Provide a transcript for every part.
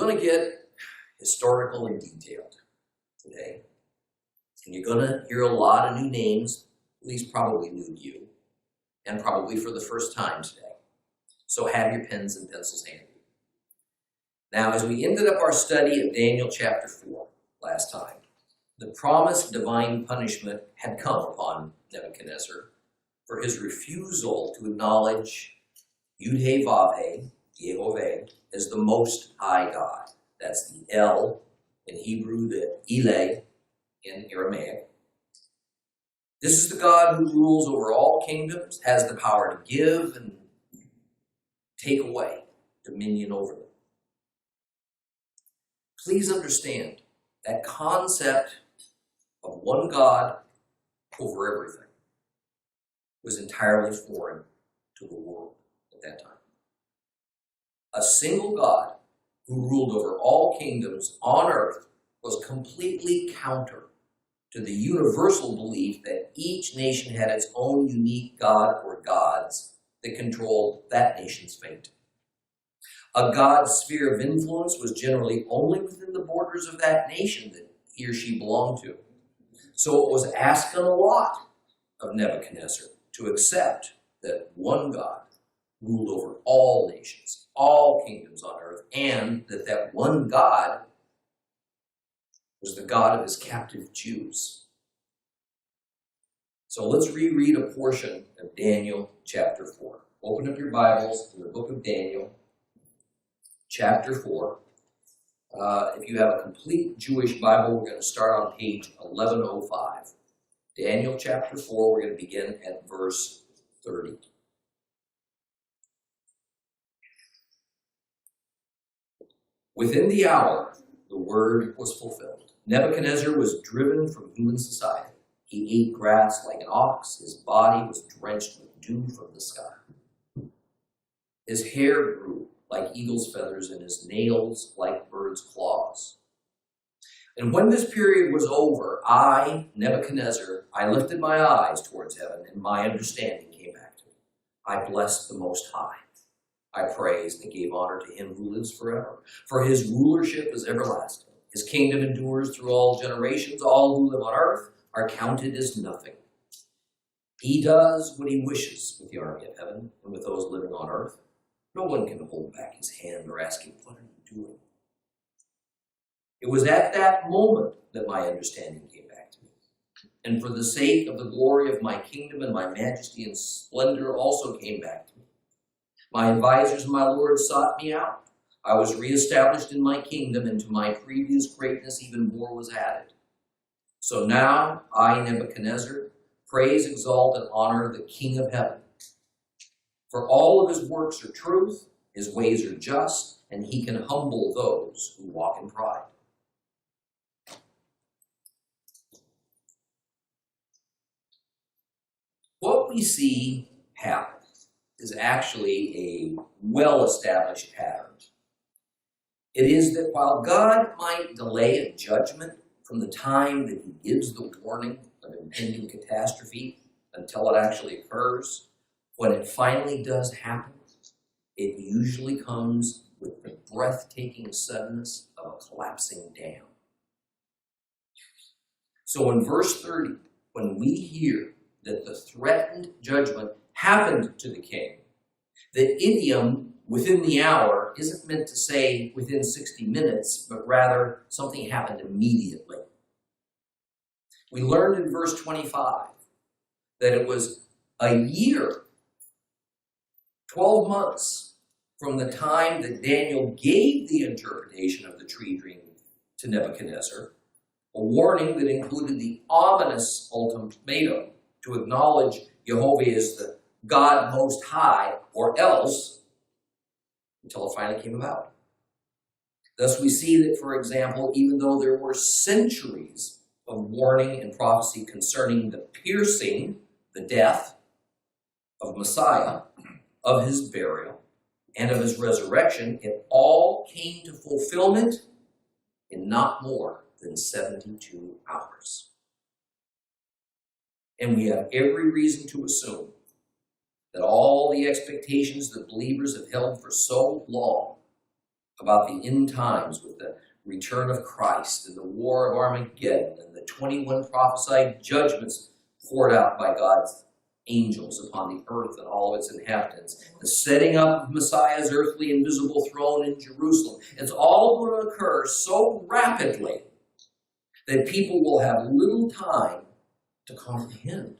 going to get historical and detailed today. And you're going to hear a lot of new names, at least probably new to you, and probably for the first time today. So have your pens and pencils handy. Now, as we ended up our study of Daniel chapter 4 last time, the promised divine punishment had come upon Nebuchadnezzar for his refusal to acknowledge Yud-Heh-Vav-Heh, Yehovah, as the Most High God. That's the El in Hebrew, the Eleh in Aramaic. This is the God who rules over all kingdoms, has the power to give and take away dominion over them. Please understand that concept of one God over everything was entirely foreign to the world at that time. A single God who ruled over all kingdoms on earth was completely counter to the universal belief that each nation had its own unique God or gods that controlled that nation's fate. A God's sphere of influence was generally only within the borders of that nation that he or she belonged to. So it was asking a lot of Nebuchadnezzar to accept that one God ruled over all nations, all kingdoms on earth, and that one God was the God of his captive Jews. So let's reread a portion of Daniel chapter 4. Open up your Bibles to the book of Daniel, chapter 4. If you have a complete Jewish Bible, we're going to start on page 1105. Daniel chapter 4, we're going to begin at verse 30. Within the hour, the word was fulfilled. Nebuchadnezzar was driven from human society. He ate grass like an ox. His body was drenched with dew from the sky. His hair grew like eagle's feathers and his nails like birds' claws. And when this period was over, I, Nebuchadnezzar, I lifted my eyes towards heaven, and my understanding came back to me. I blessed the Most High. I praised and gave honor to him who lives forever. For his rulership is everlasting. His kingdom endures through all generations. All who live on earth are counted as nothing. He does what he wishes with the army of heaven and with those living on earth. No one can hold back his hand or ask him, what are you doing? It was at that moment that my understanding came back to me. And for the sake of the glory of my kingdom and my majesty and splendor also came back to me. My advisors and my lord sought me out. I was reestablished in my kingdom, and to my previous greatness even more was added. So now I, Nebuchadnezzar, praise, exalt, and honor the King of heaven. For all of his works are truth, his ways are just, and he can humble those who walk in pride. What we see happen is actually a well-established pattern. It is that while God might delay a judgment from the time that he gives the warning of impending catastrophe until it actually occurs, when it finally does happen, it usually comes with the breathtaking suddenness of a collapsing dam. So in verse 30, when we hear that the threatened judgment happened to the king, the idiom within the hour isn't meant to say within 60 minutes, but rather something happened immediately. We learned in verse 25 that it was a year, 12 months from the time that Daniel gave the interpretation of the tree dream to Nebuchadnezzar, a warning that included the ominous ultimatum to acknowledge Jehovah as the God Most High, or else, until it finally came about. Thus we see that, for example, even though there were centuries of warning and prophecy concerning the piercing, the death of Messiah, of his burial, and of his resurrection, it all came to fulfillment in not more than 72 hours. And we have every reason to assume that all the expectations that believers have held for so long about the end times with the return of Christ and the war of Armageddon and the 21 prophesied judgments poured out by God's angels upon the earth and all of its inhabitants, the setting up of Messiah's earthly invisible throne in Jerusalem. It's all going to occur so rapidly that people will have little time to comprehend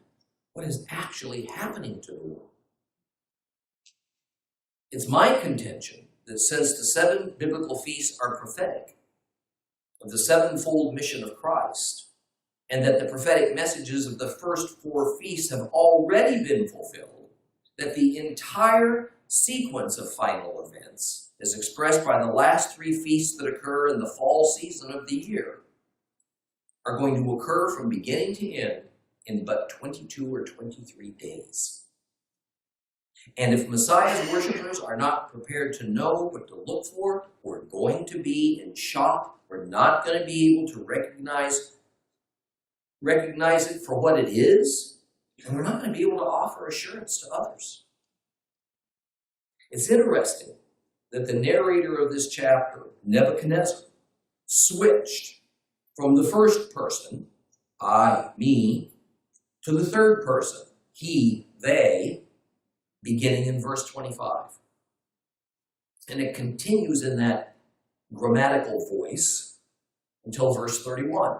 what is actually happening to the world. It's my contention that since the 7 biblical feasts are prophetic of the sevenfold mission of Christ, and that the prophetic messages of the first 4 feasts have already been fulfilled, that the entire sequence of final events, as expressed by the last 3 feasts that occur in the fall season of the year, are going to occur from beginning to end in but 22 or 23 days. And if Messiah's worshipers are not prepared to know what to look for, we're going to be in shock. We're not going to be able to recognize it for what it is, and we're not going to be able to offer assurance to others. It's interesting that the narrator of this chapter, Nebuchadnezzar, switched from the first person, I, me, to the third person, he, they, beginning in verse 25. And it continues in that grammatical voice until verse 31.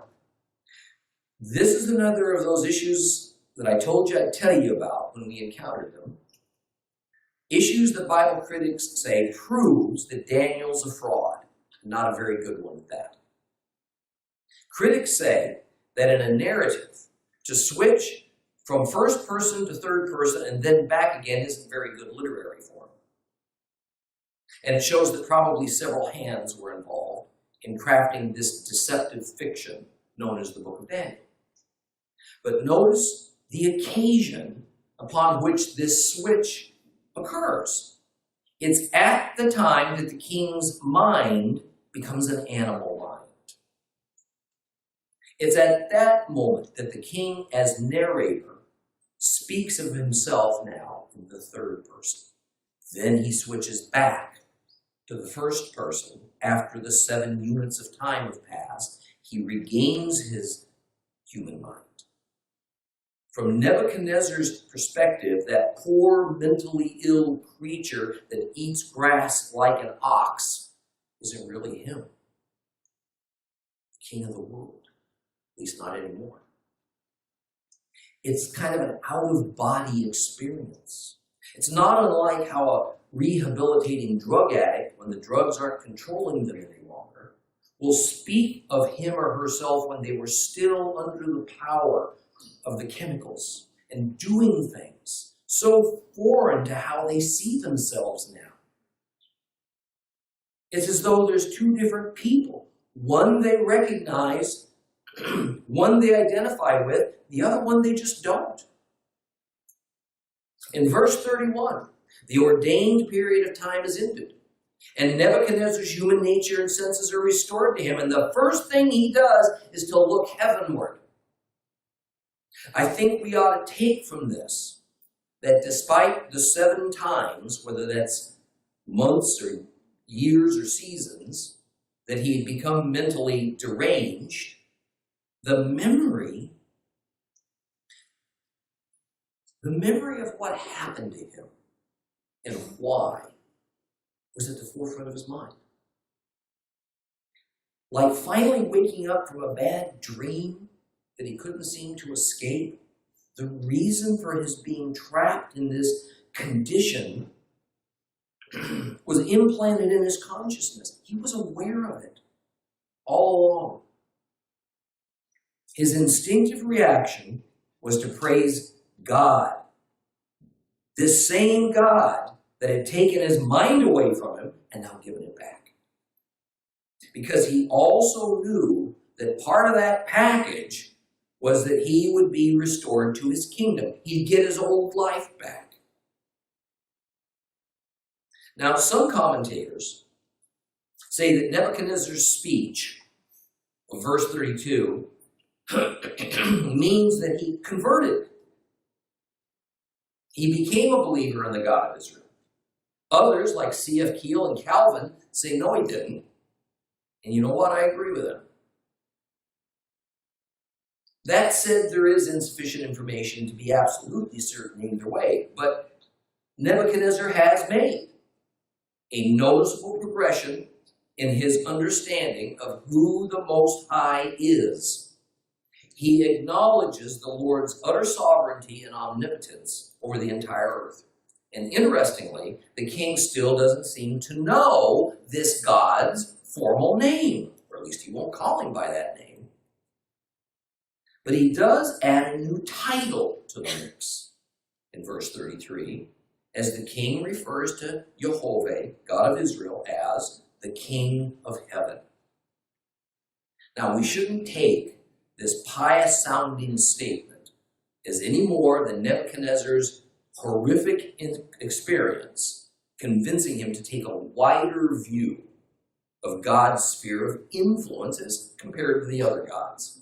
This is another of those issues that I told you I'd tell you about when we encountered them. Issues that Bible critics say proves that Daniel's a fraud. Not a very good one at that. Critics say that in a narrative, to switch from first person to third person and then back again isn't very good literary form. And it shows that probably several hands were involved in crafting this deceptive fiction known as the Book of Daniel. But notice the occasion upon which this switch occurs. It's at the time that the king's mind becomes an animal mind. It's at that moment that the king, as narrator, speaks of himself now in the third person. Then he switches back to the first person after the 7 units of time have passed. He regains his human mind. From Nebuchadnezzar's perspective, that poor, mentally ill creature that eats grass like an ox isn't really him. The king of the world, at least not anymore. It's kind of an out-of-body experience. It's not unlike how a rehabilitating drug addict, when the drugs aren't controlling them any longer, will speak of him or herself when they were still under the power of the chemicals and doing things so foreign to how they see themselves now. It's as though there's 2 different people. One they recognize, one they identify with, the other one they just don't. In verse 31, the ordained period of time is ended, and Nebuchadnezzar's human nature and senses are restored to him, and the first thing he does is to look heavenward. I think we ought to take from this that despite the 7 times, whether that's months or years or seasons, that he had become mentally deranged, the memory of what happened to him and why was at the forefront of his mind. Like finally waking up from a bad dream that he couldn't seem to escape, the reason for his being trapped in this condition was implanted in his consciousness. He was aware of it all along. His instinctive reaction was to praise God. This same God that had taken his mind away from him and now given it back. Because he also knew that part of that package was that he would be restored to his kingdom. He'd get his old life back. Now, some commentators say that Nebuchadnezzar's speech of verse 32 means that he converted. He became a believer in the God of Israel. Others, like C.F. Keel and Calvin, say no, he didn't. And you know what? I agree with them. That said, there is insufficient information to be absolutely certain either way, but Nebuchadnezzar has made a noticeable progression in his understanding of who the Most High is. He acknowledges the Lord's utter sovereignty and omnipotence over the entire earth. And interestingly, the king still doesn't seem to know this God's formal name, or at least he won't call him by that name. But he does add a new title to the mix in verse 33, as the king refers to Jehovah, God of Israel, as the King of Heaven. Now, we shouldn't take this pious-sounding statement as any more than Nebuchadnezzar's horrific experience convincing him to take a wider view of God's sphere of influence as compared to the other gods.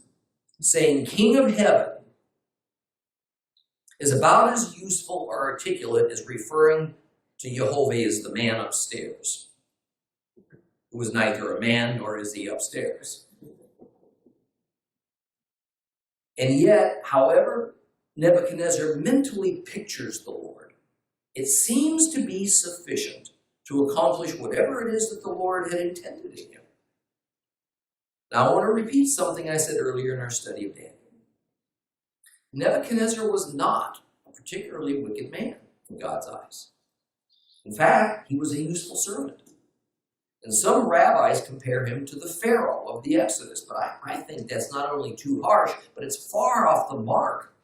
Saying King of Heaven is about as useful or articulate as referring to Jehovah as the man upstairs, who is neither a man nor is he upstairs. And yet, however Nebuchadnezzar mentally pictures the Lord, it seems to be sufficient to accomplish whatever it is that the Lord had intended in him. Now, I want to repeat something I said earlier in our study of Daniel. Nebuchadnezzar was not a particularly wicked man in God's eyes. In fact, he was a useful servant. And some rabbis compare him to the Pharaoh of the Exodus, but I think that's not only too harsh, but it's far off the mark.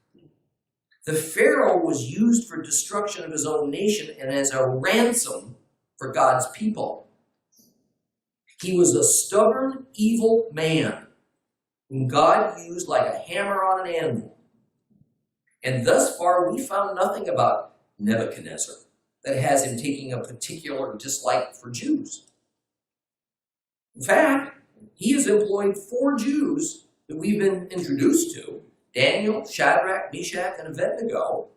The Pharaoh was used for destruction of his own nation and as a ransom for God's people. He was a stubborn, evil man whom God used like a hammer on an anvil. And thus far, we found nothing about Nebuchadnezzar that has him taking a particular dislike for Jews. In fact, he has employed 4 Jews that we've been introduced to, Daniel, Shadrach, Meshach, and Abednego,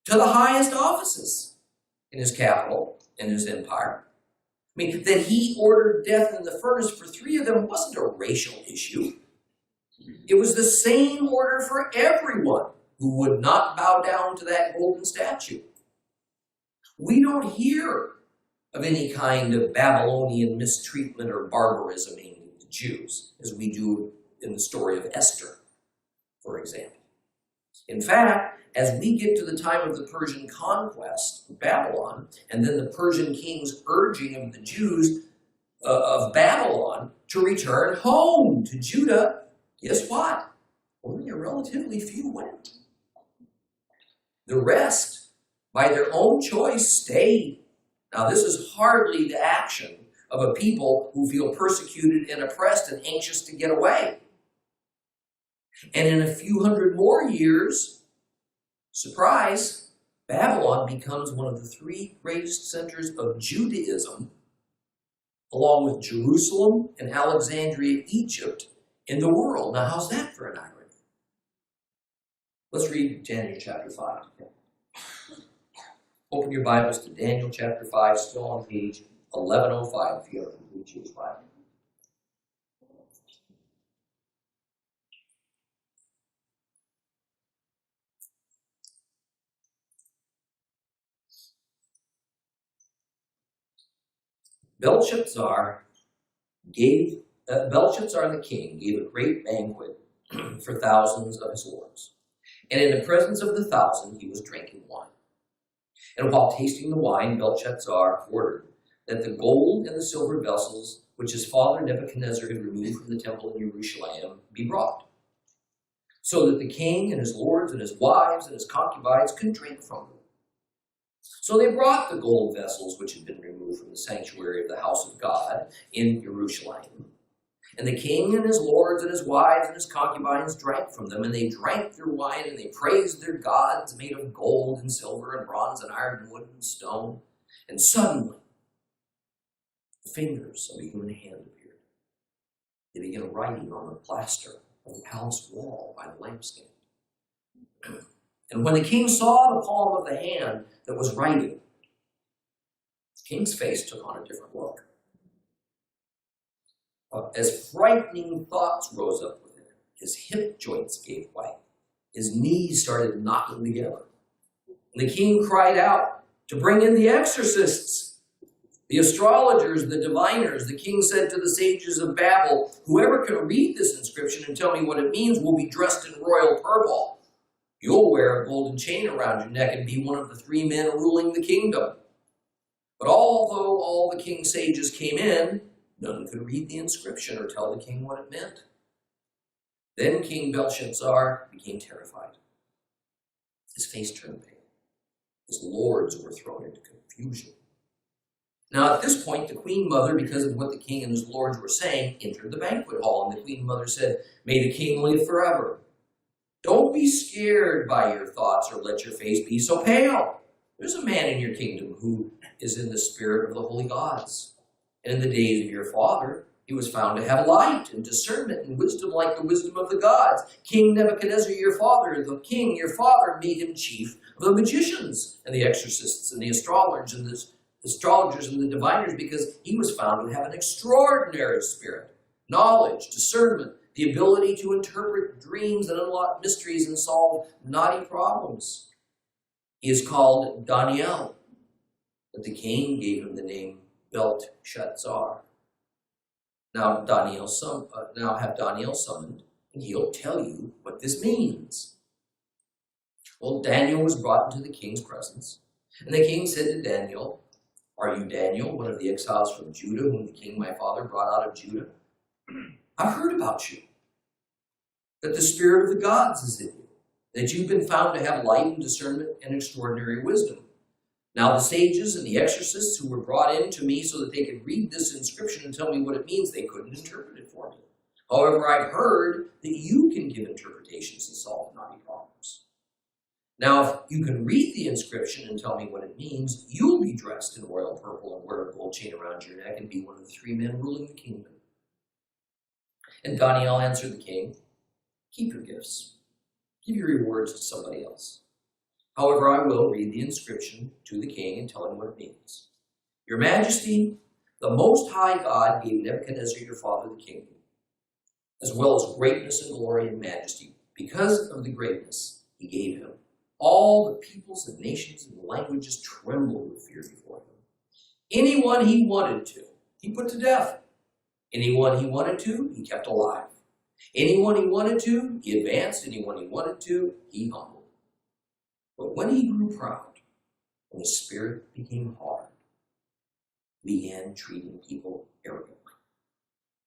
to the highest offices in his capital and his empire. I mean, that he ordered death in the furnace for 3 of them wasn't a racial issue. It was the same order for everyone who would not bow down to that golden statue. We don't hear of any kind of Babylonian mistreatment or barbarism aimed at the Jews, as we do in the story of Esther, for example. In fact, as we get to the time of the Persian conquest of Babylon, and then the Persian king's urging of the Jews of Babylon to return home to Judah, guess what? Only a relatively few went. The rest, by their own choice, stayed. Now, this is hardly the action of a people who feel persecuted and oppressed and anxious to get away. And in a few hundred more years, surprise, Babylon becomes one of the 3 greatest centers of Judaism, along with Jerusalem and Alexandria, Egypt, in the world. Now, how's that for an irony? Let's read Daniel chapter 5. Open your Bibles to Daniel chapter 5, still on page 1105 if you have a complete Jewish Bible. Belshazzar the king gave a great banquet for thousands of his lords. And in the presence of the 1,000 he was drinking wine. And while tasting the wine, Belshazzar ordered that the gold and the silver vessels which his father Nebuchadnezzar had removed from the temple in Jerusalem be brought, so that the king and his lords and his wives and his concubines could drink from them. So they brought the gold vessels which had been removed from the sanctuary of the house of God in Jerusalem. And the king and his lords and his wives and his concubines drank from them, and they drank their wine, and they praised their gods made of gold and silver and bronze and iron and wood and stone. And suddenly, the fingers of a human hand appeared. They began writing on the plaster of the palace wall by the lampstand. And when the king saw the palm of the hand that was writing, king's face took on a different look. As frightening thoughts rose up within him, his hip joints gave way. His knees started knocking together. And the king cried out to bring in the exorcists, the astrologers, the diviners. The king said to the sages of Babel, whoever can read this inscription and tell me what it means will be dressed in royal purple. You'll wear a golden chain around your neck and be one of the 3 men ruling the kingdom. But although all the king's sages came in, none could read the inscription or tell the king what it meant. Then King Belshazzar became terrified. His face turned pale. His lords were thrown into confusion. Now at this point, the queen mother, because of what the king and his lords were saying, entered the banquet hall, and the queen mother said, "May the king live forever. Don't be scared by your thoughts or let your face be so pale. There's a man in your kingdom who is in the spirit of the holy gods. And in the days of your father, he was found to have light and discernment and wisdom like the wisdom of the gods. King Nebuchadnezzar, your father, the king, your father, made him chief of the magicians and the exorcists and the astrologers and the diviners because he was found to have an extraordinary spirit, knowledge, discernment, the ability to interpret dreams and unlock mysteries and solve knotty problems. He is called Daniel, but the king gave him the name Belshazzar. Now have Daniel summoned, and he'll tell you what this means." Well, Daniel was brought into the king's presence, and the king said to Daniel, "Are you Daniel, one of the exiles from Judah, whom the king my father brought out of Judah? I've heard about you, that the spirit of the gods is in you, that you've been found to have light and discernment and extraordinary wisdom. Now the sages and the exorcists who were brought in to me so that they could read this inscription and tell me what it means, they couldn't interpret it for me. However, I've heard that you can give interpretations and solve knotty problems. Now, if you can read the inscription and tell me what it means, you'll be dressed in royal purple and wear a gold chain around your neck and be one of the 3 men ruling the kingdom." And Daniel answered the king, "Keep your gifts. Give your rewards to somebody else. However, I will read the inscription to the king and tell him what it means. Your Majesty, the Most High God gave Nebuchadnezzar your father the kingdom, as well as greatness and glory and majesty. Because of the greatness he gave him, all the peoples and nations and languages trembled with fear before him. Anyone he wanted to, he put to death. Anyone he wanted to, he kept alive. Anyone he wanted to, he advanced. Anyone he wanted to, he humbled. But when he grew proud and his spirit became hard, he began treating people arrogantly.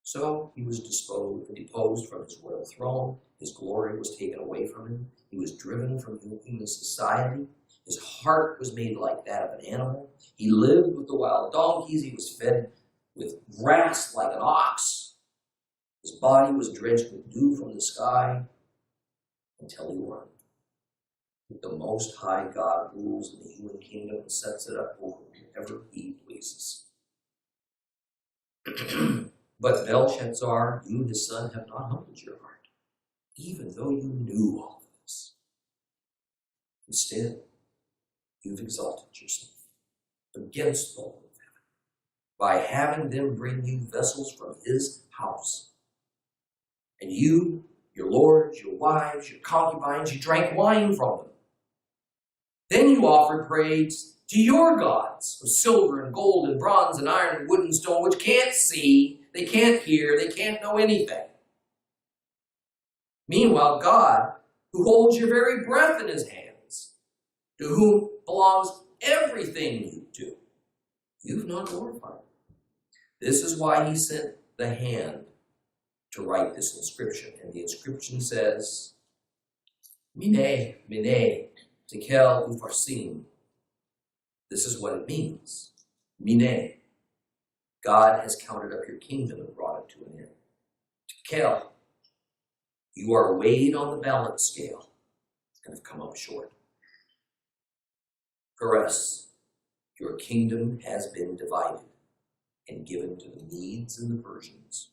So he was deposed from his royal throne. His glory was taken away from him. He was driven from human society. His heart was made like that of an animal. He lived with the wild donkeys. He was fed with grass like an ox. His body was drenched with dew from the sky until he learned that the Most High God rules in the human kingdom and sets it up over whoever he pleases. But Belshazzar, you, his son, have not humbled your heart, even though you knew all this. Instead, you've exalted yourself against the Lord of heaven by having them bring you vessels from his house. And you, your lords, your wives, your concubines, you drank wine from them. Then you offered praise to your gods of silver and gold and bronze and iron and wood and stone, which can't see, they can't hear, they can't know anything. Meanwhile, God, who holds your very breath in his hands, to whom belongs everything you do, you've not glorified. This is why he sent the hand to write this inscription. And the inscription says, Mene, Mene, Tekel Upharsin. This is what it means. Mene. God has counted up your kingdom and brought it to an end. Tekel. You are weighed on the balance scale and have come up short. Peres. Your kingdom has been divided and given to the Medes and the Persians.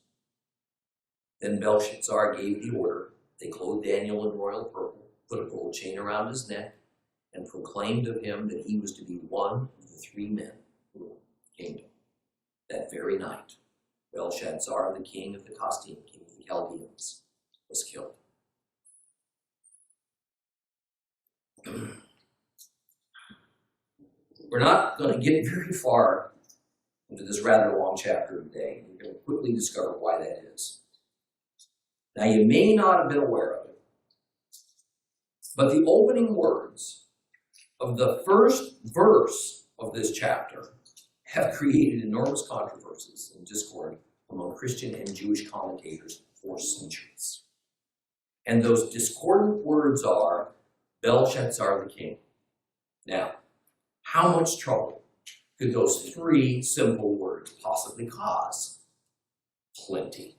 Then Belshazzar gave the order. They clothed Daniel in royal purple, put a gold chain around his neck, and proclaimed of him that he was to be one of the 3 men kingdom. That very night, Belshazzar, the king of the Chaldean, king of the Chaldeans, was killed. We're not going to get very far into this rather long chapter today. We're going to quickly discover why that is. Now, you may not have been aware of it, but the opening words of the first verse of this chapter have created enormous controversies and discord among Christian and Jewish commentators for centuries. And those discordant words are Belshazzar the king. Now, how much trouble could those three simple words possibly cause? Plenty.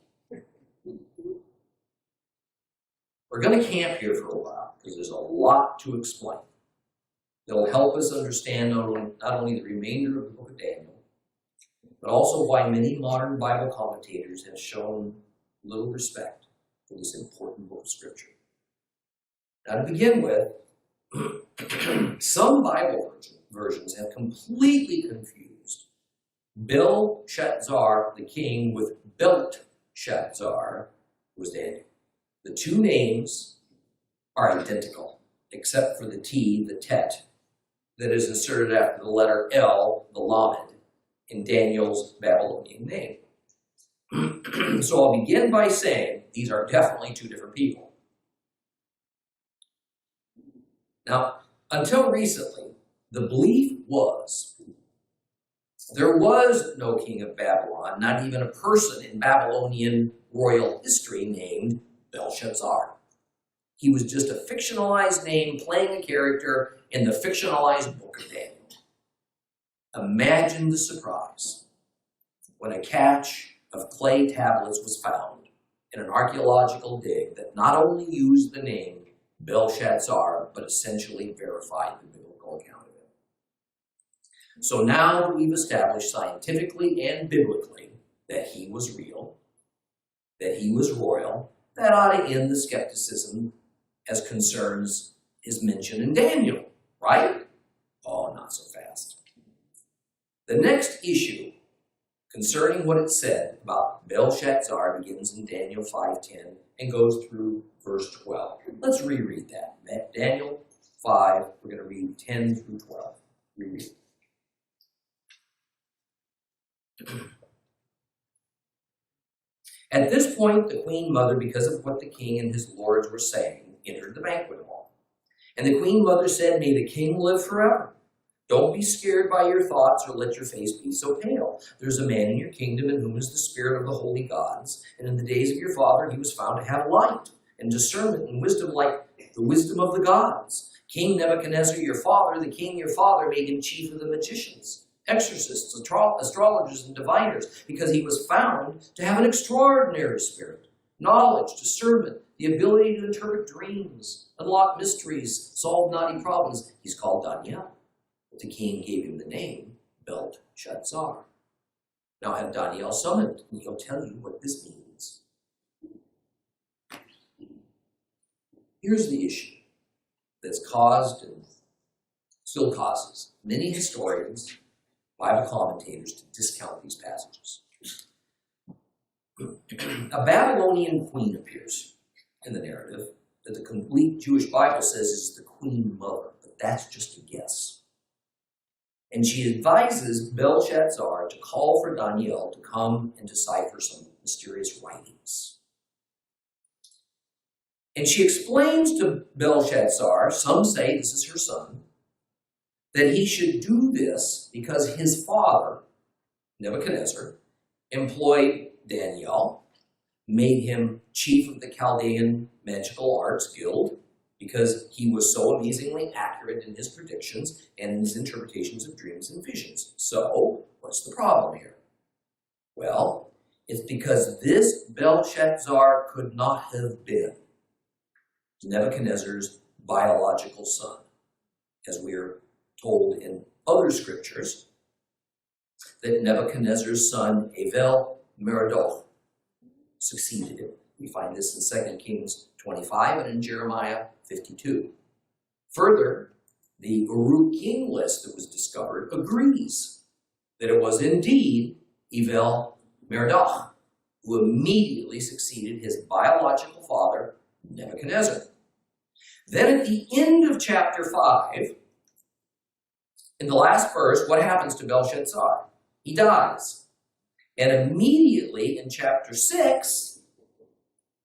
We're going to camp here for a while because there's a lot to explain. That'll help us understand not only the remainder of the book of Daniel, but also why many modern Bible commentators have shown little respect for this important book of Scripture. Now, to begin with, some Bible versions have completely confused Belshazzar the king with Belteshazzar, who was Daniel. The two names are identical, except for the T, the tet, that is inserted after the letter L, the Lamed, in Daniel's Babylonian name. So I'll begin by saying these are definitely two different people. Now, until recently, the belief was there was no king of Babylon, not even a person in Babylonian royal history named Belshazzar. He was just a fictionalized name playing a character in the fictionalized book of Daniel. Imagine the surprise when a cache of clay tablets was found in an archaeological dig that not only used the name Belshazzar, but essentially verified the biblical account of it. So now that we've established scientifically and biblically that he was real, that he was royal, that ought to end the skepticism as concerns his mention in Daniel, right? Oh, not so fast. The next issue concerning what it said about Belshazzar begins in Daniel 5:10 and goes through verse 12. Let's reread that. Daniel 5, we're going to read 10 through 12. Reread. At this point, the queen mother, because of what the king and his lords were saying, entered the banquet hall. And the queen mother said, "May the king live forever. Don't be scared by your thoughts or let your face be so pale. There's a man in your kingdom in whom is the spirit of the holy gods. And in the days of your father, he was found to have light and discernment and wisdom like the wisdom of the gods. King Nebuchadnezzar, your father, the king your father, made him chief of the magicians, exorcists, astrologers, and diviners, because he was found to have an extraordinary spirit, knowledge, discernment, the ability to interpret dreams, unlock mysteries, solve knotty problems. He's called Daniel. But the king gave him the name Belteshazzar. Now have Daniel summoned, and he'll tell you what this means." Here's the issue that's caused and still causes many historians, Bible commentators, to discount these passages. A Babylonian queen appears in the narrative that the complete Jewish Bible says is the queen mother, but that's just a guess. And she advises Belshazzar to call for Daniel to come and decipher some mysterious writings. And she explains to Belshazzar, some say this is her son, that he should do this because his father, Nebuchadnezzar, employed Daniel, made him chief of the Chaldean Magical Arts Guild, because he was so amazingly accurate in his predictions and in his interpretations of dreams and visions. So, what's the problem here? Well, it's because this Belshazzar could not have been Nebuchadnezzar's biological son, as we are told in other scriptures that Nebuchadnezzar's son, Merodach, succeeded him. We find this in 2 Kings 25 and in Jeremiah 52. Further, the Uruk king list that was discovered agrees that it was indeed Evil-Merodach, who immediately succeeded his biological father, Nebuchadnezzar. Then at the end of chapter 5, in the last verse, what happens to Belshazzar? He dies. And immediately in chapter 6,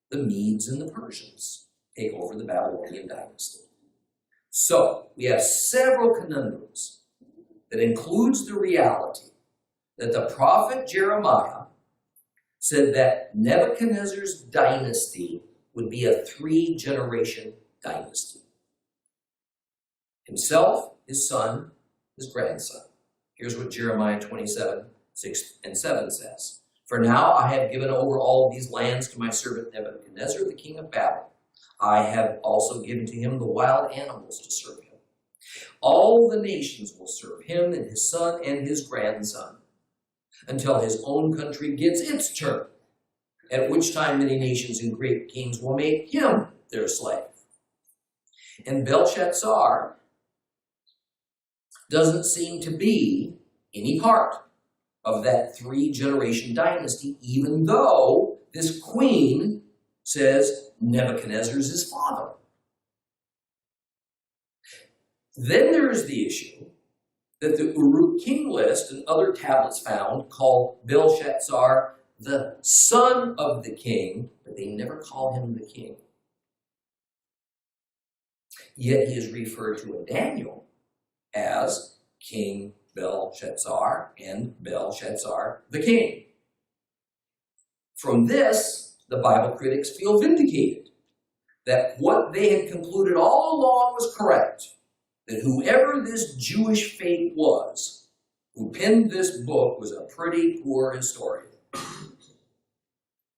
the Medes and the Persians take over the Babylonian dynasty. So we have several conundrums that includes the reality that the prophet Jeremiah said that Nebuchadnezzar's dynasty would be a 3-generation dynasty. Himself, his son, his grandson. Here's what Jeremiah 27:6-7 says. For now I have given over all these lands to my servant Nebuchadnezzar, the king of Babylon. I have also given to him the wild animals to serve him. All the nations will serve him and his son and his grandson until his own country gets its turn, at which time many nations and great kings will make him their slave. And Belshazzar doesn't seem to be any part of that 3-generation dynasty, even though this queen says Nebuchadnezzar is his father. Then there's the issue that the Uruk king list and other tablets found call Belshazzar the son of the king, but they never call him the king. Yet he is referred to in Daniel as King Belshazzar and Belshazzar the king. From this, the Bible critics feel vindicated that what they had concluded all along was correct, that whoever this Jewish fake was who penned this book was a pretty poor historian.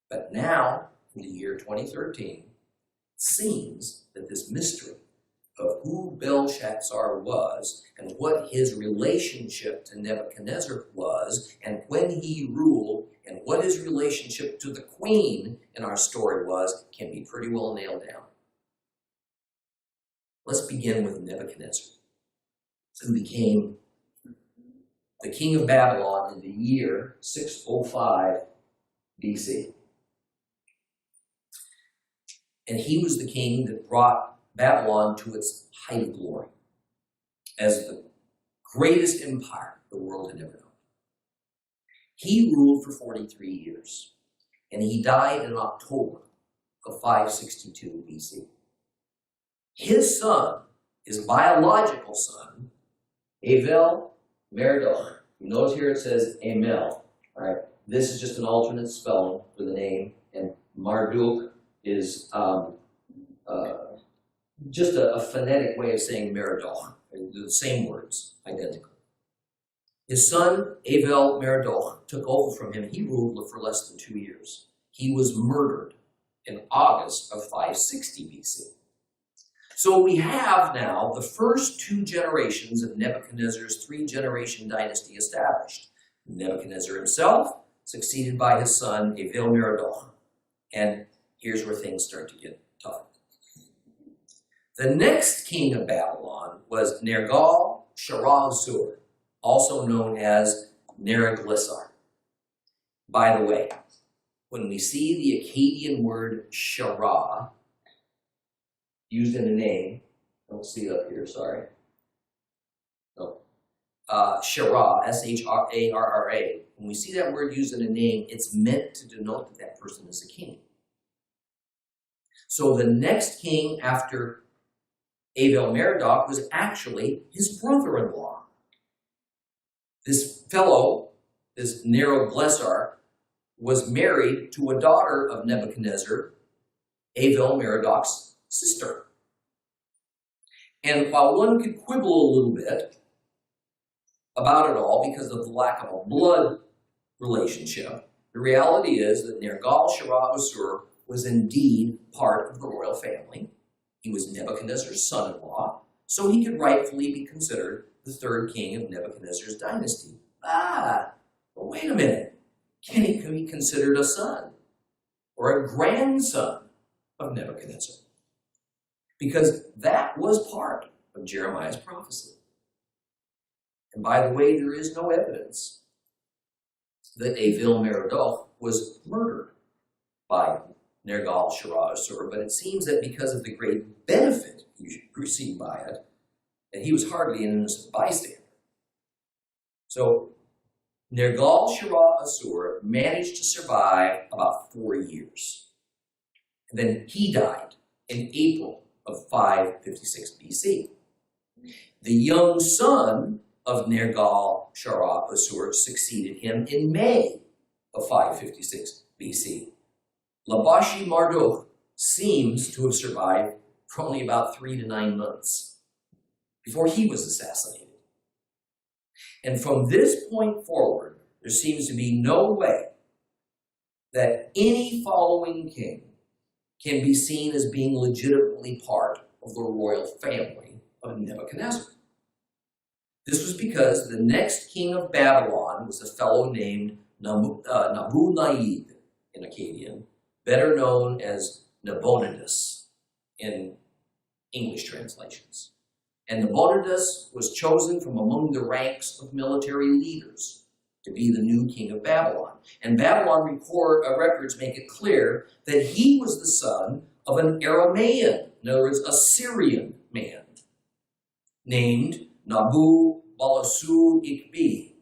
But now, in the year 2013, it seems that this mystery of who Belshazzar was and what his relationship to Nebuchadnezzar was and when he ruled and what his relationship to the queen in our story was can be pretty well nailed down. Let's begin with Nebuchadnezzar, who became the king of Babylon in the year 605 BC. And he was the king that brought Babylon to its height of glory as the greatest empire the world had ever known. He ruled for 43 years, and he died in October of 562 BC. His son, his biological son, Evil-Merodach. You notice here it says Amel. All right, this is just an alternate spelling for the name, and Marduk is just a phonetic way of saying Merodach. The same words, identical. His son, Evil-Merodach, took over from him. He ruled for less than 2 years. He was murdered in August of 560 BC. So we have now the first 2 generations of Nebuchadnezzar's 3-generation dynasty established. Nebuchadnezzar himself, succeeded by his son, Evil-Merodach. And here's where things start to get tough. The next king of Babylon was Nergal-Sharezer, also known as Neriglissar. By the way, when we see the Akkadian word Shara used in a name, I don't see it up here, sorry. No. Shara, S-H-A-R-R-A. When we see that word used in a name, it's meant to denote that that person is a king. So the next king after Evil-Merodach was actually his brother-in-law. This fellow, this Neriglissar, was married to a daughter of Nebuchadnezzar, Evil-Merodach's sister. And while one could quibble a little bit about it all because of the lack of a blood relationship, the reality is that Nergal-Sharezer was indeed part of the royal family. He was Nebuchadnezzar's son-in-law, so he could rightfully be considered the 3rd king of Nebuchadnezzar's dynasty. But wait a minute. Can he be considered a son or a grandson of Nebuchadnezzar? Because that was part of Jeremiah's prophecy. And by the way, there is no evidence that Evil-Merodach was murdered by Nergal-Sharezer, but it seems that because of the great benefit he received by it, that he was hardly an innocent bystander. So Nergal-Sharezer managed to survive about 4 years. And then he died in April of 556 BC. The young son of Nergal-Sharezer succeeded him in May of 556 BC. Labashi-Marduk seems to have survived for only about 3 to 9 months before he was assassinated. And from this point forward, there seems to be no way that any following king can be seen as being legitimately part of the royal family of Nebuchadnezzar. This was because the next king of Babylon was a fellow named Nabu-Naid in Akkadian, better known as Nabonidus in English translations. And Nabonidus was chosen from among the ranks of military leaders to be the new king of Babylon. And Babylon records make it clear that he was the son of an Aramaean, in other words, a Syrian man, named Nabu-Balassu-Ikbi,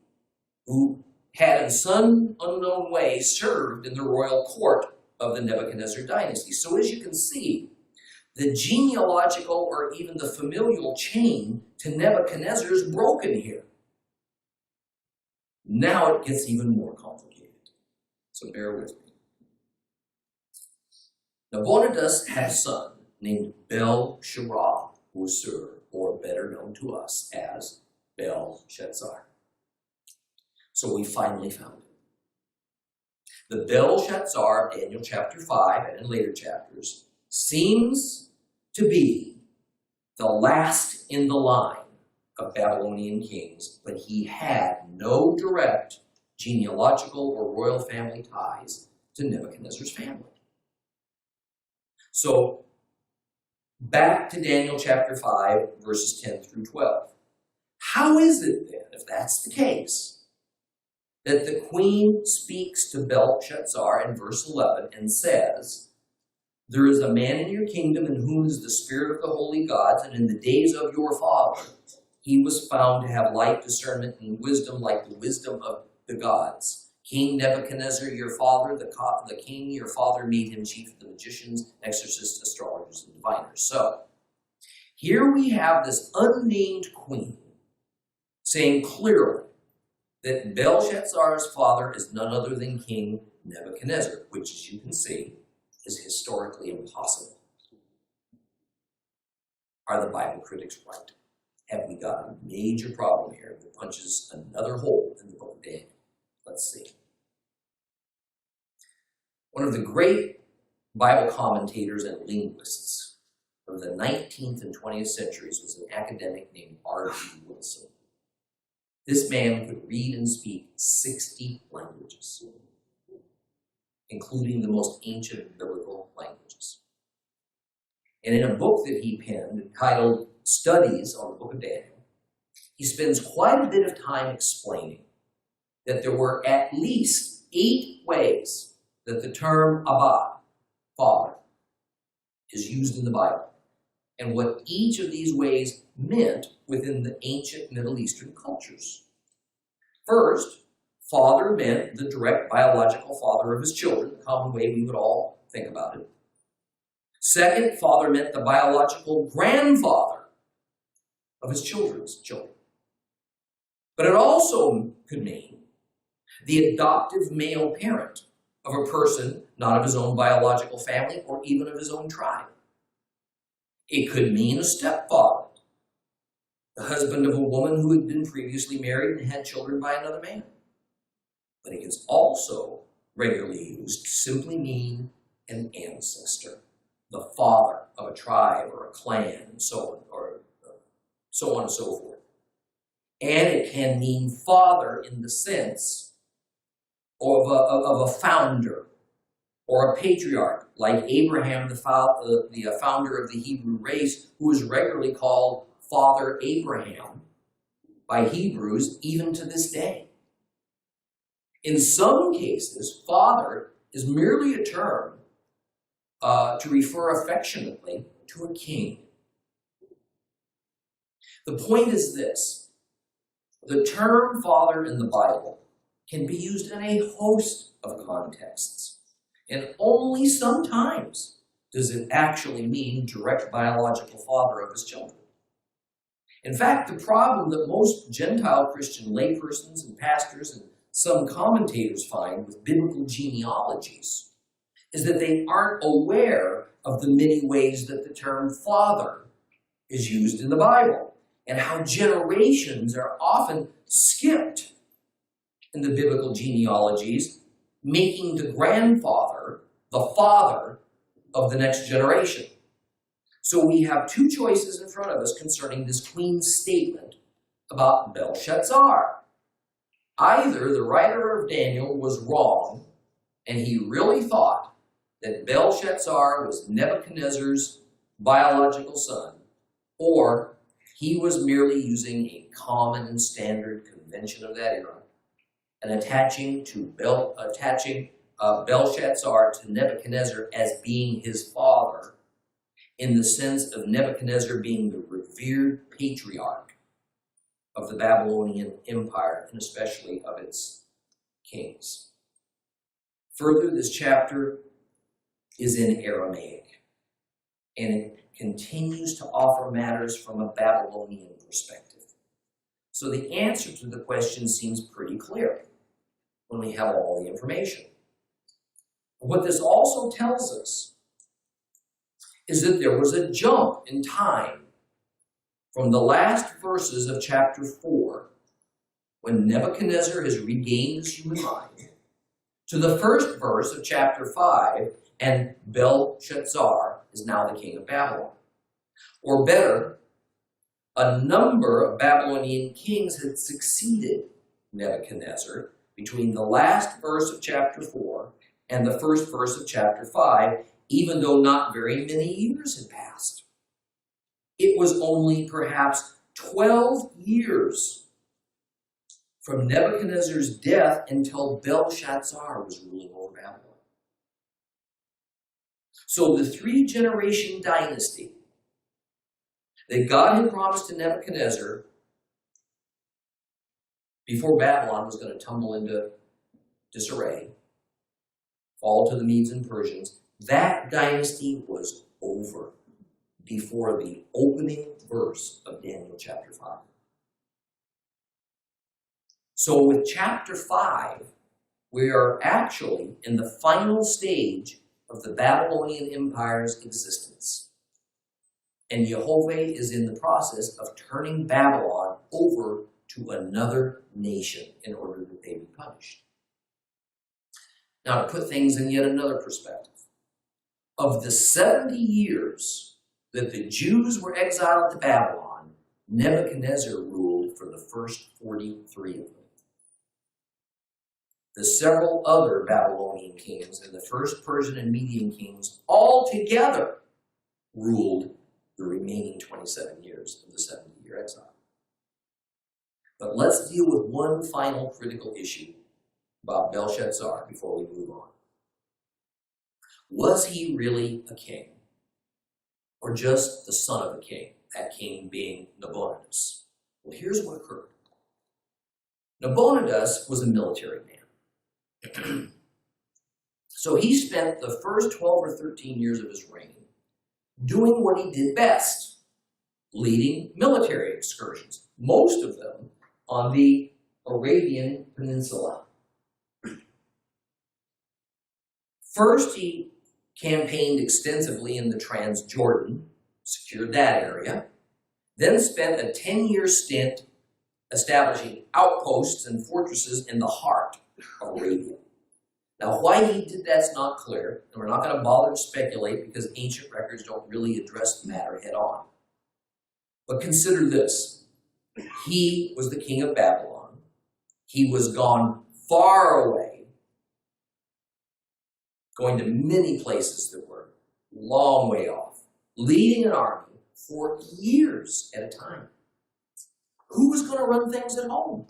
who had in some unknown way served in the royal court of the Nebuchadnezzar dynasty. So as you can see, the genealogical or even the familial chain to Nebuchadnezzar is broken here. Now it gets even more complicated. So bear with me. Nabonidus had a son named Belshazzar, or better known to us as Belshazzar. So we finally found him. The Belshazzar of Daniel chapter 5 and in later chapters seems to be the last in the line of Babylonian kings, but he had no direct genealogical or royal family ties to Nebuchadnezzar's family. So back to Daniel chapter 5, verses 10 through 12. How is it then, if that's the case, that the queen speaks to Belshazzar in verse 11 and says, "There is a man in your kingdom in whom is the spirit of the holy gods, and in the days of your father he was found to have light, discernment, and wisdom like the wisdom of the gods. King Nebuchadnezzar, your father, the king, your father, made him chief of the magicians, exorcists, astrologers, and diviners." So here we have this unnamed queen saying clearly that Belshazzar's father is none other than King Nebuchadnezzar, which, as you can see, is historically impossible. Are the Bible critics right? Have we got a major problem here that punches another hole in the book of Daniel? Let's see. One of the great Bible commentators and linguists of the 19th and 20th centuries was an academic named R.G. Wilson. This man could read and speak 60 languages, including the most ancient biblical languages. And in a book that he penned entitled Studies on the Book of Daniel, he spends quite a bit of time explaining that there were at least 8 ways that the term Abba, Father, is used in the Bible, and what each of these ways meant within the ancient Middle Eastern cultures. First, father meant the direct biological father of his children, the common way we would all think about it. Second, father meant the biological grandfather of his children's children. But it also could mean the adoptive male parent of a person not of his own biological family or even of his own tribe. It could mean a stepfather, the husband of a woman who had been previously married and had children by another man. But it can also regularly used to simply mean an ancestor, the father of a tribe or a clan, and so on, or so on and so forth. And it can mean father in the sense of a founder or a patriarch, like Abraham, the founder of the Hebrew race, who is regularly called Father Abraham by Hebrews even to this day. In some cases, father is merely a term to refer affectionately to a king. The point is this: the term father in the Bible can be used in a host of contexts, and only sometimes does it actually mean direct biological father of his children. In fact, the problem that most Gentile Christian laypersons and pastors and some commentators find with biblical genealogies is that they aren't aware of the many ways that the term father is used in the Bible, and how generations are often skipped in the biblical genealogies, making the grandfather the father of the next generation. So we have two choices in front of us concerning this queen's statement about Belshazzar. Either the writer of Daniel was wrong, and he really thought that Belshazzar was Nebuchadnezzar's biological son, or he was merely using a common and standard convention of that era and attaching Belshazzar to Nebuchadnezzar as being his father, in the sense of Nebuchadnezzar being the revered patriarch of the Babylonian Empire, and especially of its kings. Further, this chapter is in Aramaic, and it continues to offer matters from a Babylonian perspective. So the answer to the question seems pretty clear when we have all the information. What this also tells us is that there was a jump in time from the last verses of chapter 4, when Nebuchadnezzar has regained his human mind, to the first verse of chapter 5, and Belshazzar is now the king of Babylon. Or better, a number of Babylonian kings had succeeded Nebuchadnezzar between the last verse of chapter 4 and the first verse of chapter 5, even though not very many years had passed. It was only perhaps 12 years from Nebuchadnezzar's death until Belshazzar was ruling over Babylon. So the three-generation dynasty that God had promised to Nebuchadnezzar before Babylon was going to tumble into disarray, fall to the Medes and Persians, that dynasty was over before the opening verse of Daniel chapter 5. So with chapter 5, we are actually in the final stage of the Babylonian Empire's existence. And Jehovah is in the process of turning Babylon over to another nation in order that they be punished. Now, to put things in yet another perspective, of the 70 years that the Jews were exiled to Babylon, Nebuchadnezzar ruled for the first 43 of them. The several other Babylonian kings and the first Persian and Median kings all together ruled the remaining 27 years of the 70-year exile. But let's deal with one final critical issue about Belshazzar before we move on. Was he really a king? Or just the son of a king, that king being Nabonidus? Well, here's what occurred. Nabonidus was a military man. So he spent the first 12 or 13 years of his reign doing what he did best, leading military excursions, most of them on the Arabian Peninsula. First, he campaigned extensively in the Transjordan, secured that area, then spent a 10-year stint establishing outposts and fortresses in the heart of Arabia. Now, why he did that's not clear, and we're not going to bother to speculate because ancient records don't really address the matter head on. But consider this. He was the king of Babylon. He was gone far away, going to many places that were a long way off, leading an army for years at a time. Who was going to run things at home?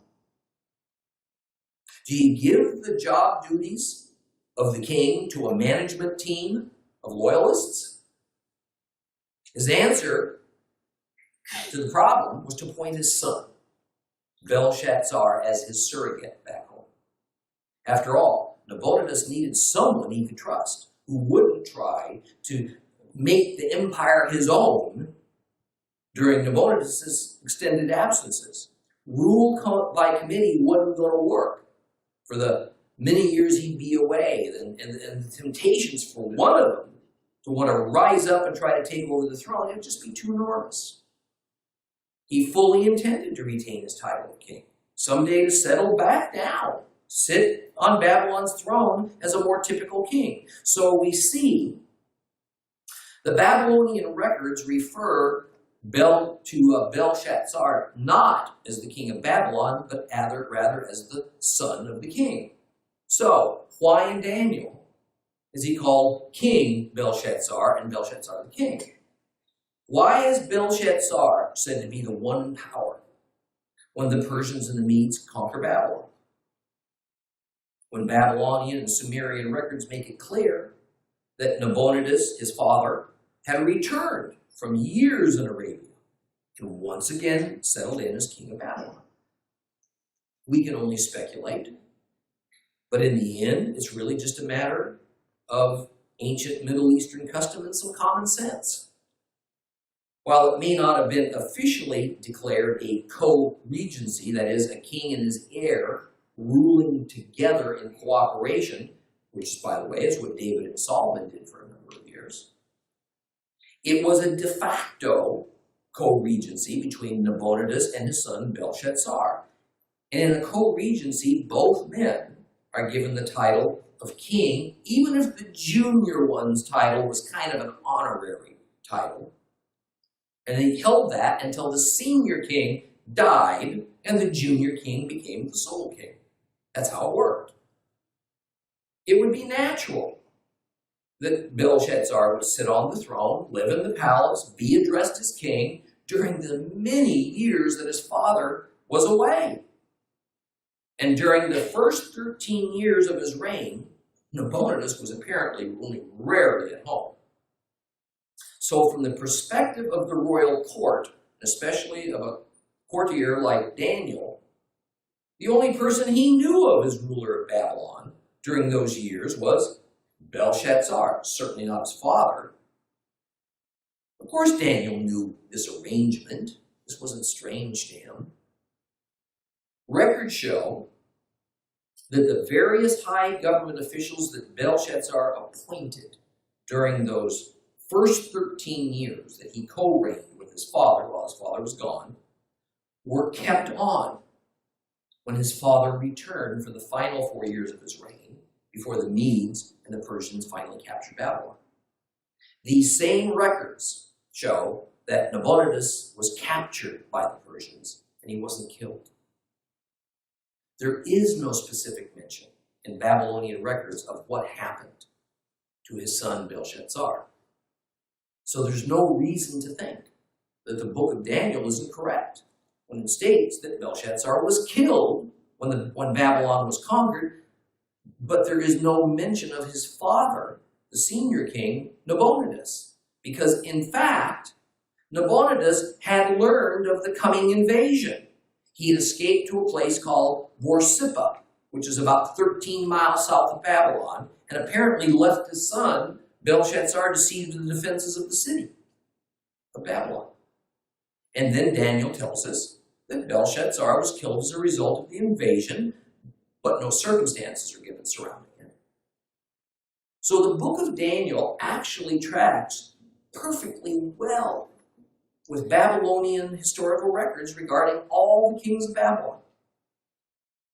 Do you give the job duties of the king to a management team of loyalists? His answer to the problem was to appoint his son, Belshazzar, as his surrogate back home. After all, Nabonidus needed someone he could trust, who wouldn't try to make the empire his own during Nabonidus' extended absences. Rule by committee wasn't going to work for the many years he'd be away, and the temptations for one of them to want to rise up and try to take over the throne, it would just be too enormous. He fully intended to retain his title of king, someday to settle back down, sit on Babylon's throne as a more typical king. So we see the Babylonian records refer to Belshazzar not as the king of Babylon, but rather as the son of the king. So, why in Daniel is he called King Belshazzar and Belshazzar the king? Why is Belshazzar said to be the one in power when the Persians and the Medes conquer Babylon? When Babylonian and Sumerian records make it clear that Nabonidus, his father, had returned from years in Arabia and once again settled in as king of Babylon. We can only speculate, but in the end, it's really just a matter of ancient Middle Eastern custom and some common sense. While it may not have been officially declared a co-regency, that is, a king and his heir ruling together in cooperation, which, by the way, is what David and Solomon did for a number of years, it was a de facto co-regency between Nabonidus and his son Belshazzar. And in a co-regency, both men are given the title of king, even if the junior one's title was kind of an honorary title. And they held that until the senior king died and the junior king became the sole king. That's how it worked. It would be natural that Belshazzar would sit on the throne, live in the palace, be addressed as king during the many years that his father was away. And during the first 13 years of his reign, Nabonidus was apparently only rarely at home. So from the perspective of the royal court, especially of a courtier like Daniel, the only person he knew of as ruler of Babylon during those years was Belshazzar, certainly not his father. Of course, Daniel knew this arrangement. This wasn't strange to him. Records show that the various high government officials that Belshazzar appointed during those first 13 years that he co-reigned with his father while his father was gone were kept on when his father returned for the final 4 years of his reign before the Medes and the Persians finally captured Babylon. These same records show that Nabonidus was captured by the Persians and he wasn't killed. There is no specific mention in Babylonian records of what happened to his son Belshazzar. So there's no reason to think that the book of Daniel is incorrect when it states that Belshazzar was killed when Babylon was conquered, but there is no mention of his father, the senior king, Nabonidus, because in fact, Nabonidus had learned of the coming invasion. He had escaped to a place called Borsippa, which is about 13 miles south of Babylon, and apparently left his son, Belshazzar, to see to the defenses of the city of Babylon. And then Daniel tells us that Belshazzar was killed as a result of the invasion, but no circumstances are given surrounding him. So the book of Daniel actually tracks perfectly well with Babylonian historical records regarding all the kings of Babylon.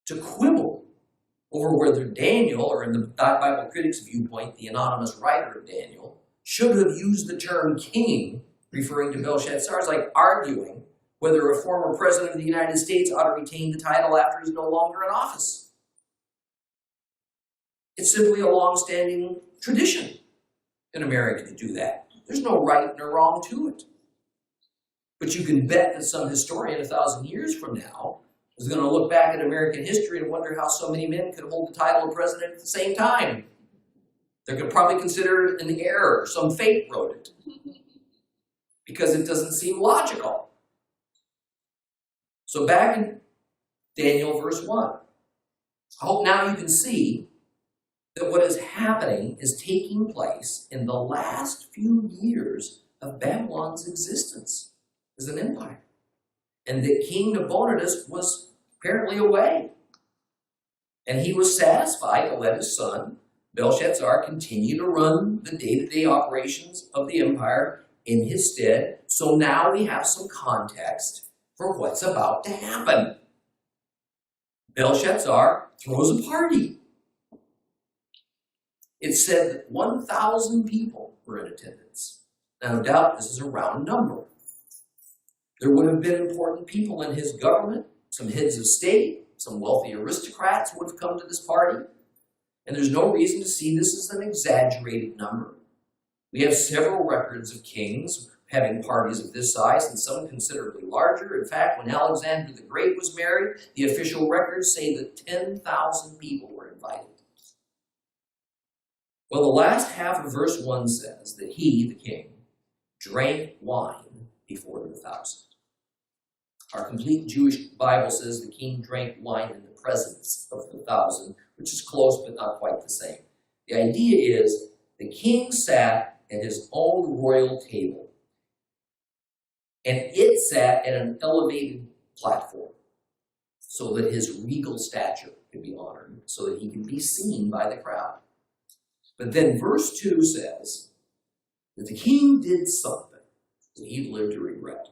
To quibble over whether Daniel, or in the Bible critics' viewpoint, the anonymous writer of Daniel, should have used the term king, referring to Belshazzar, is like arguing whether a former president of the United States ought to retain the title after he is no longer in office. It's simply a long-standing tradition in America to do that. There's no right nor wrong to it. But you can bet that some historian 1,000 years from now is going to look back at American history and wonder how so many men could hold the title of president at the same time. They're going to probably consider it an error. Some fate wrote it. Because it doesn't seem logical. So back in Daniel verse 1. I hope now you can see that what is happening is taking place in the last few years of Babylon's existence as an empire. And that King Nebuchadnezzar was apparently away. And he was satisfied to let his son, Belshazzar, continue to run the day-to-day operations of the empire in his stead. So now we have some context for what's about to happen. Belshazzar throws a party. It said that 1,000 people were in attendance. Now, no doubt this is a round number. There would have been important people in his government, some heads of state, some wealthy aristocrats would have come to this party. And there's no reason to see this as an exaggerated number. We have several records of kings having parties of this size and some considerably larger. In fact, when Alexander the Great was married, the official records say that 10,000 people were invited. Well, the last half of verse 1 says that he, the king, drank wine before the 1,000. Our complete Jewish Bible says the king drank wine in the presence of the 1,000, which is close but not quite the same. The idea is the king sat at his own royal table, and it sat at an elevated platform so that his regal stature could be honored, so that he could be seen by the crowd. But then verse 2 says that the king did something that he'd lived to regret.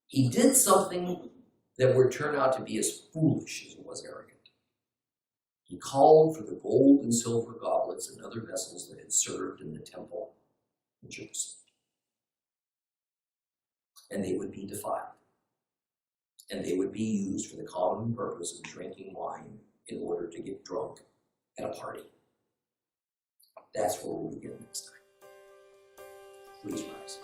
He did something that would turn out to be as foolish as it was arrogant. He called for the gold and silver goblets and other vessels that had served in the temple in Jerusalem. And they would be defiled. And they would be used for the common purpose of drinking wine in order to get drunk at a party. That's where we'll begin next time. Please rise.